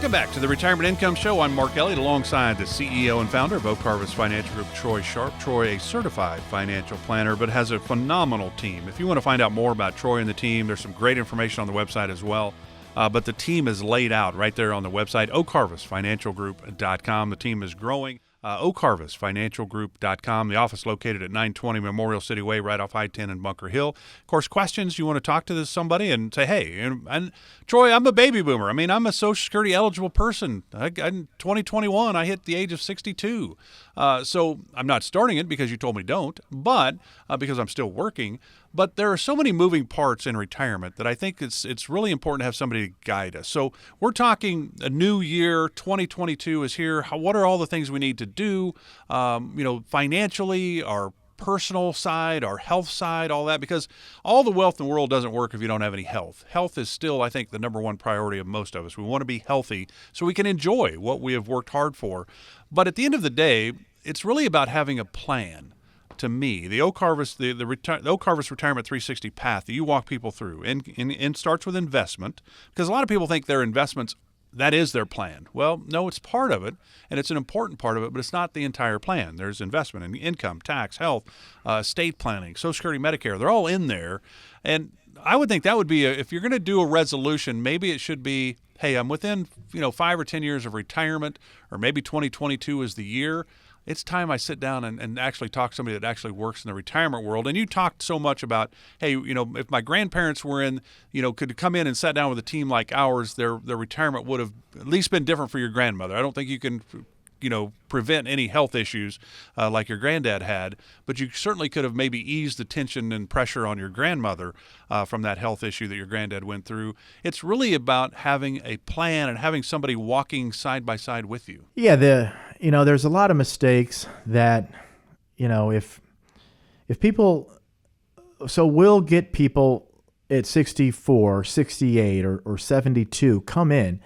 Welcome back to the Retirement Income Show. I'm Mark Elliott alongside the CEO and founder of Oak Harvest Financial Group, Troy Sharp. Troy, a certified financial planner, but has a phenomenal team. If you want to find out more about Troy and the team, there's some great information on the website as well. But the team is laid out right there on the website, oakharvestfinancialgroup.com. The team is growing. oakharvestfinancialgroup.com. The office located at 920 Memorial City Way, right off I-10 in Bunker Hill. Of course, questions, you want to talk to somebody and say, hey, and Troy, I'm a baby boomer. I mean, I'm a Social Security eligible person. In 2021, I hit the age of 62. So I'm not starting it because you told me don't, but because I'm still working. But there are so many moving parts in retirement that I think it's really important to have somebody to guide us. So we're talking a new year, 2022 is here. What are all the things we need to do, financially, our personal side, our health side, all that, because all the wealth in the world doesn't work if you don't have any health. Health is still, I think, the number one priority of most of us. We want to be healthy so we can enjoy what we have worked hard for. But at the end of the day, it's really about having a plan. To me, the Oak Harvest, the Oak Harvest Retirement 360 path that you walk people through, and starts with investment, because a lot of people think their investments, that is their plan. Well, no, it's part of it, and it's an important part of it, but it's not the entire plan. There's investment in income, tax, health, estate planning, Social Security, Medicare. They're all in there, and I would think that would be if you're going to do a resolution, maybe it should be, hey, I'm within 5 or 10 years of retirement, or maybe 2022 is the year. It's time I sit down and actually talk to somebody that actually works in the retirement world. And you talked so much about, hey, if my grandparents were could come in and sat down with a team like ours, their retirement would have at least been different for your grandmother. I don't think you can, prevent any health issues like your granddad had, but you certainly could have maybe eased the tension and pressure on your grandmother from that health issue that your granddad went through. It's really about having a plan and having somebody walking side by side with you. Yeah, there's a lot of mistakes that, if people, so we'll get people at 64, 68, or 72 come in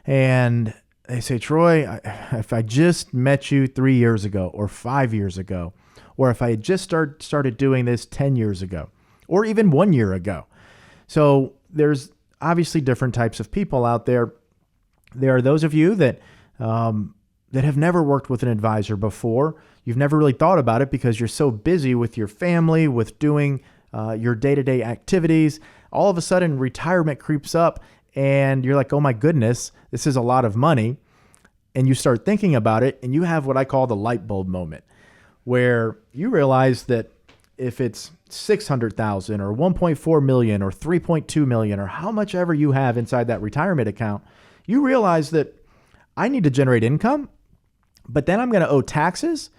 and they say, Troy, if I just met you 3 years ago or 5 years ago, or if I had just started doing this 10 years ago, or even 1 year ago. So there's obviously different types of people out there. There are those of you that have never worked with an advisor before. You've never really thought about it because you're so busy with your family, with doing your day-to-day activities. All of a sudden, retirement creeps up and you're like, oh my goodness, this is a lot of money. And you start thinking about it and you have what I call the light bulb moment, where you realize that if it's $600,000 or $1.4 million or $3.2 million or how much ever you have inside that retirement account, you realize that I need to generate income, but then I'm going to owe taxes.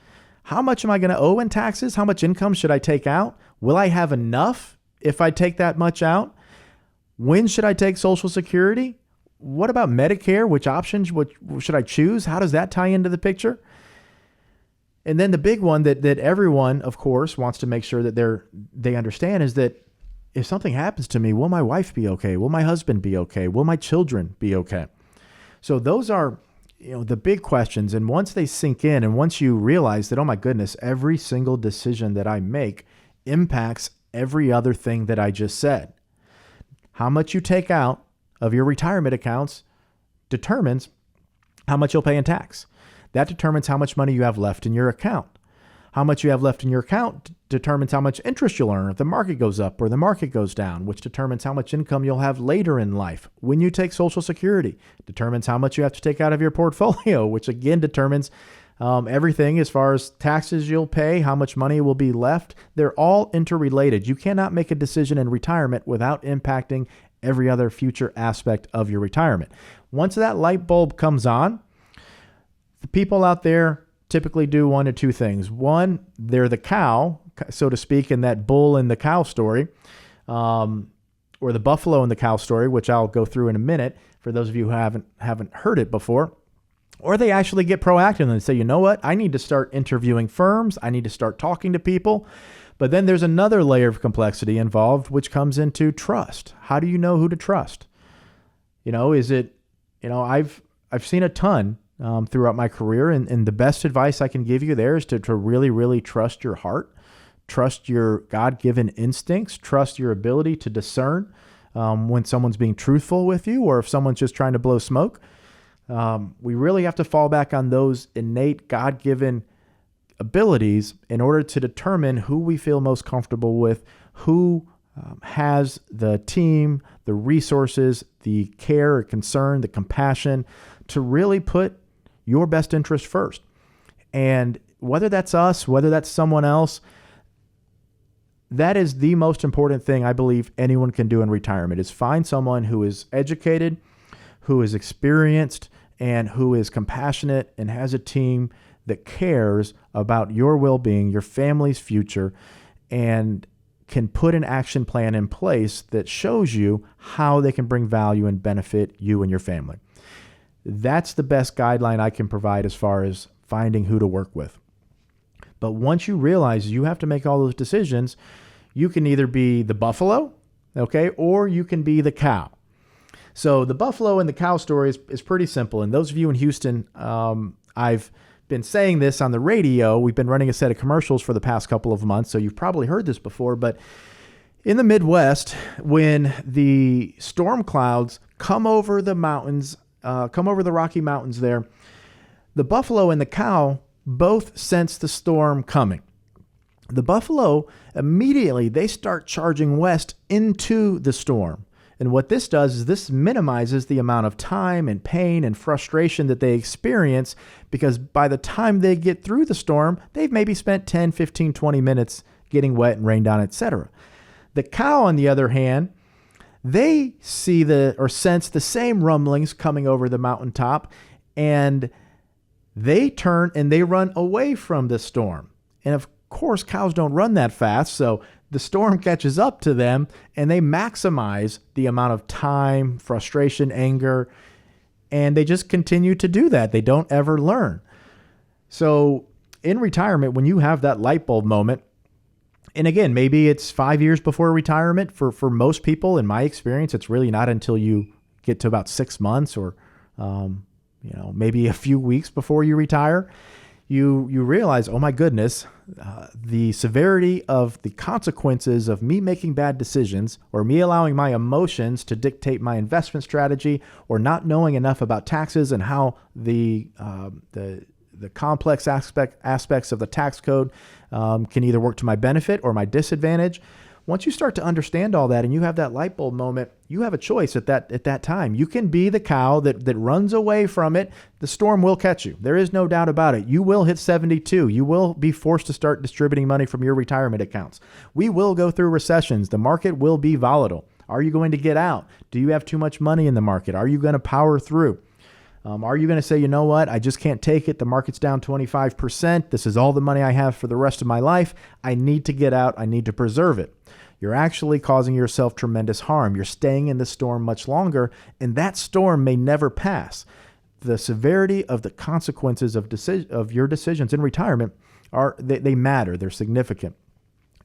How much am I going to owe in taxes? How much income should I take out? Will I have enough if I take that much out? When should I take Social Security? What about Medicare? Which options should I choose? How does that tie into the picture? And then the big one that everyone, of course, wants to make sure that they understand is that if something happens to me, will my wife be okay? Will my husband be okay? Will my children be okay? So those are the big questions. And once they sink in and once you realize that, oh my goodness, every single decision that I make impacts every other thing that I just said. How much you take out of your retirement accounts determines how much you'll pay in tax. That determines how much money you have left in your account. How much you have left in your account determines how much interest you'll earn if the market goes up or the market goes down, which determines how much income you'll have later in life. When you take Social Security, it determines how much you have to take out of your portfolio, which again determines everything as far as taxes you'll pay, how much money will be left. They're all interrelated. You cannot make a decision in retirement without impacting every other future aspect of your retirement. Once that light bulb comes on, the people out there typically do one of two things. One, they're the cow, so to speak, in that bull and the cow story, or the buffalo and the cow story, which I'll go through in a minute for those of you who haven't heard it before. Or they actually get proactive and say, you know what, I need to start interviewing firms. I need to start talking to people. But then there's another layer of complexity involved, which comes into trust. How do you know who to trust? I've seen a ton throughout my career, and the best advice I can give you there is to really, really trust your heart, trust your God-given instincts, trust your ability to discern when someone's being truthful with you or if someone's just trying to blow smoke. We really have to fall back on those innate God-given abilities in order to determine who we feel most comfortable with, who has the team, the resources, the care, concern, the compassion to really put your best interest first. And whether that's us, whether that's someone else, that is the most important thing I believe anyone can do in retirement, is find someone who is educated, who is experienced, and who is compassionate and has a team that cares about your well-being, your family's future, and can put an action plan in place that shows you how they can bring value and benefit you and your family. That's the best guideline I can provide as far as finding who to work with. But once you realize you have to make all those decisions, you can either be the buffalo, okay, or you can be the cow. So the buffalo and the cow story is pretty simple. And those of you in Houston, I've been saying this on the radio. We've been running a set of commercials for the past couple of months, so you've probably heard this before. But in the Midwest, when the storm clouds come over the mountains, come over the Rocky Mountains there, the buffalo and the cow both sense the storm coming. The buffalo, immediately, they start charging west into the storm. And what this does is this minimizes the amount of time and pain and frustration that they experience, because by the time they get through the storm, they've maybe spent 10, 15, 20 minutes getting wet and rained on, etc. The cow, on the other hand, they see or sense the same rumblings coming over the mountaintop, and they turn and they run away from the storm. And of course, cows don't run that fast, so the storm catches up to them and they maximize the amount of time, frustration, anger, and they just continue to do that. They don't ever learn. So in retirement, when you have that light bulb moment, and again, maybe it's 5 years before retirement. For most people, in my experience, it's really not until you get to about 6 months or maybe a few weeks before you retire. You realize, oh my goodness, the severity of the consequences of me making bad decisions, or me allowing my emotions to dictate my investment strategy, or not knowing enough about taxes and how the complex aspects of the tax code can either work to my benefit or my disadvantage. Once you start to understand all that and you have that light bulb moment, you have a choice at that time. You can be the cow that runs away from it. The storm will catch you. There is no doubt about it. You will hit 72. You will be forced to start distributing money from your retirement accounts. We will go through recessions. The market will be volatile. Are you going to get out? Do you have too much money in the market? Are you going to power through? Are you going to say, you know what, I just can't take it. The market's down 25%. This is all the money I have for the rest of my life. I need to get out. I need to preserve it. You're actually causing yourself tremendous harm. You're staying in the storm much longer, and that storm may never pass. The severity of the consequences of your decisions in retirement they matter. They're significant.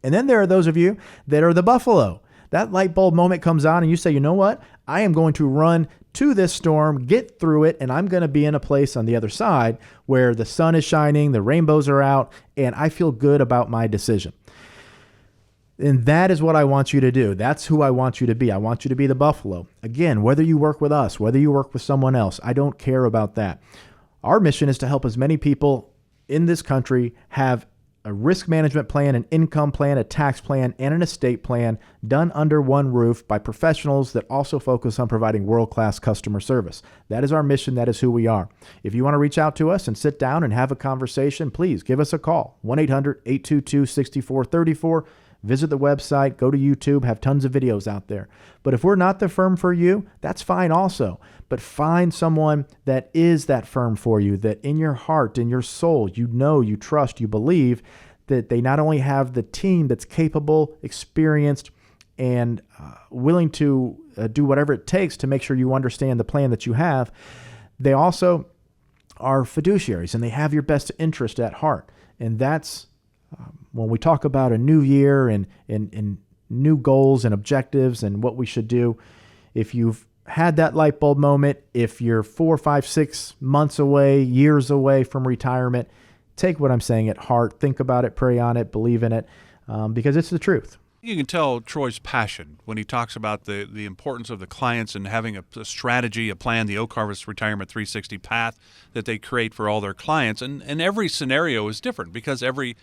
And then there are those of you that are the buffalo. That light bulb moment comes on and you say, you know what? I am going to run to this storm, get through it, and I'm going to be in a place on the other side where the sun is shining, the rainbows are out, and I feel good about my decision. And that is what I want you to do. That's who I want you to be. I want you to be the buffalo. Again, whether you work with us, whether you work with someone else, I don't care about that. Our mission is to help as many people in this country have a risk management plan, an income plan, a tax plan, and an estate plan done under one roof by professionals that also focus on providing world-class customer service. That is our mission. That is who we are. If you want to reach out to us and sit down and have a conversation, please give us a call. 1-800-822-6434. Visit the website, go to YouTube, have tons of videos out there. But if we're not the firm for you, that's fine also. But find someone that is that firm for you, that in your heart, in your soul, you know, you trust, you believe that they not only have the team that's capable, experienced, and willing to do whatever it takes to make sure you understand the plan that you have, they also are fiduciaries and they have your best interest at heart. And that's when we talk about a new year and new goals and objectives and what we should do. If you've had that light bulb moment, if you're 4, 5, 6 months away, years away from retirement, take what I'm saying at heart. Think about it, pray on it, believe in it, because it's the truth. You can tell Troy's passion when he talks about the importance of the clients and having a strategy, a plan, the Oak Harvest Retirement 360 path that they create for all their clients. And every scenario is different because every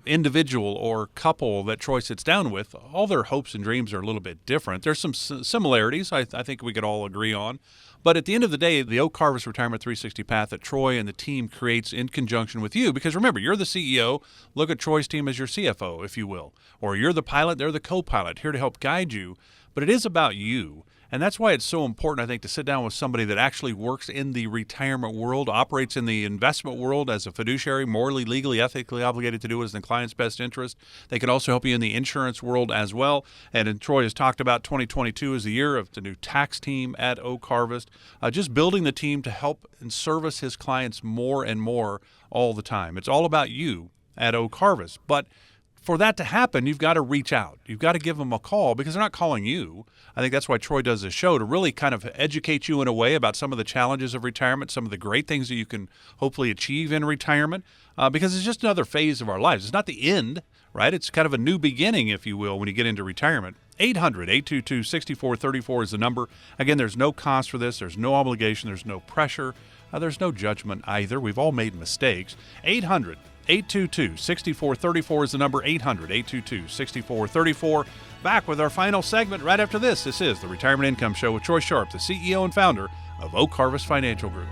individual or couple that Troy sits down with, all their hopes and dreams are a little bit different. There's some similarities I think we could all agree on. But at the end of the day, the Oak Harvest Retirement 360 path that Troy and the team creates in conjunction with you, because remember, you're the CEO, look at Troy's team as your CFO, if you will, or you're the pilot, they're the co-pilot, here to help guide you, but it is about you. And that's why it's so important, I think, to sit down with somebody that actually works in the retirement world, operates in the investment world as a fiduciary, morally, legally, ethically obligated to do what is in the client's best interest. They can also help you in the insurance world as well. And Troy has talked about 2022 as the year of the new tax team at Oak Harvest, just building the team to help and service his clients more and more all the time. It's all about you at Oak Harvest. But for that to happen, you've got to reach out. You've got to give them a call because they're not calling you. I think that's why Troy does this show, to really kind of educate you in a way about some of the challenges of retirement, some of the great things that you can hopefully achieve in retirement, because it's just another phase of our lives. It's not the end, right? It's kind of a new beginning, if you will, when you get into retirement. 800-822-6434 is the number. Again, there's no cost for this. There's no obligation. There's no pressure. There's no judgment either. We've all made mistakes. 800-822-6434 is the number. 800-822-6434. Back with our final segment right after this. This is the Retirement Income Show with Troy Sharp, the CEO and founder of Oak Harvest Financial Group.